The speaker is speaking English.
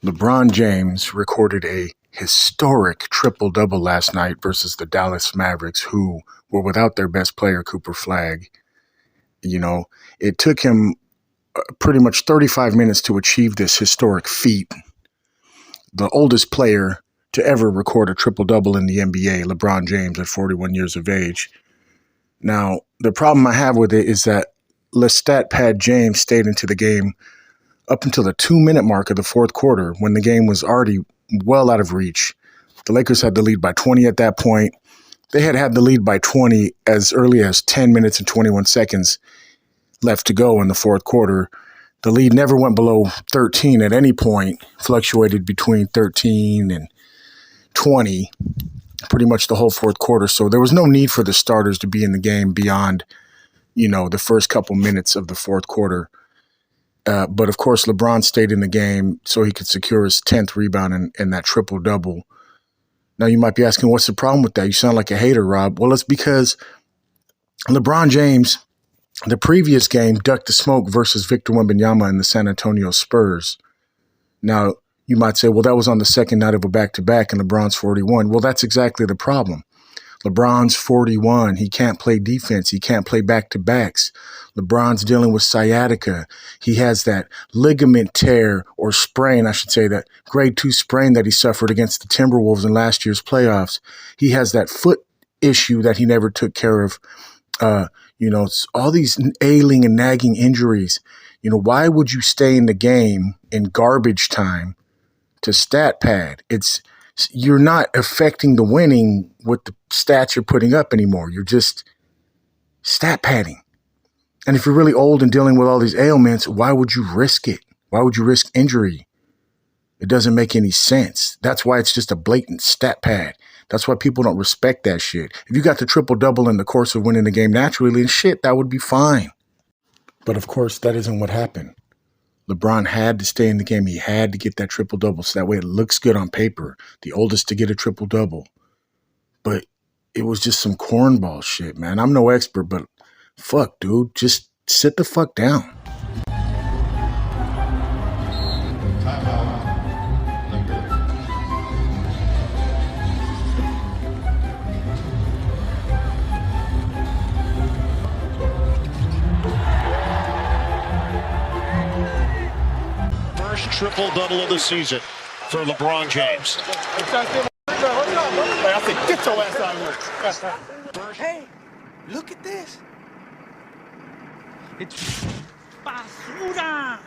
LeBron James recorded a historic triple-double last night versus the Dallas Mavericks, who were without their best player, Cooper Flagg. You know, it took him pretty much 35 minutes to achieve this historic feat. The oldest player to ever record a triple-double in the NBA, LeBron James, at 41 years of age. Now, the problem I have with it is that Lestat Pad James stayed into the game up until the 2-minute mark of the fourth quarter when the game was already well out of reach. The Lakers had the lead by 20 at that point. They had the lead by 20 as early as 10 minutes and 21 seconds left to go in the fourth quarter. The lead never went below 13 at any point, fluctuated between 13 and 20 pretty much the whole fourth quarter. So there was no need for the starters to be in the game beyond, the first couple minutes of the fourth quarter. But, of course, LeBron stayed in the game so he could secure his 10th rebound in that triple-double. Now, you might be asking, what's the problem with that? You sound like a hater, Rob. Well, it's because LeBron James, the previous game, ducked the smoke versus Victor Wembanyama and the San Antonio Spurs. Now, you might say, well, that was on the second night of a back-to-back and LeBron's 41. Well, that's exactly the problem. LeBron's 41. He can't play defense. He can't play back-to-backs. LeBron's dealing with sciatica. He has that ligament tear or sprain, I should say, that grade 2 sprain that he suffered against the Timberwolves in last year's playoffs. He has that foot issue that he never took care of. All these ailing and nagging injuries. Why would you stay in the game in garbage time to stat pad? You're not affecting the winning with the stats you're putting up anymore. You're just stat padding. And if you're really old and dealing with all these ailments, why would you risk it? Why would you risk injury? It doesn't make any sense. That's why it's just a blatant stat pad. That's why people don't respect that shit. If you got the triple-double in the course of winning the game naturally, that would be fine. But, of course, that isn't what happened. LeBron had to stay in the game. He had to get that triple-double so that way it looks good on paper. The oldest to get a triple-double. But it was just some cornball shit, man. I'm no expert, but fuck, dude. Just sit the fuck down. Triple-double of the season for LeBron James. Hey, look at this. It's basura.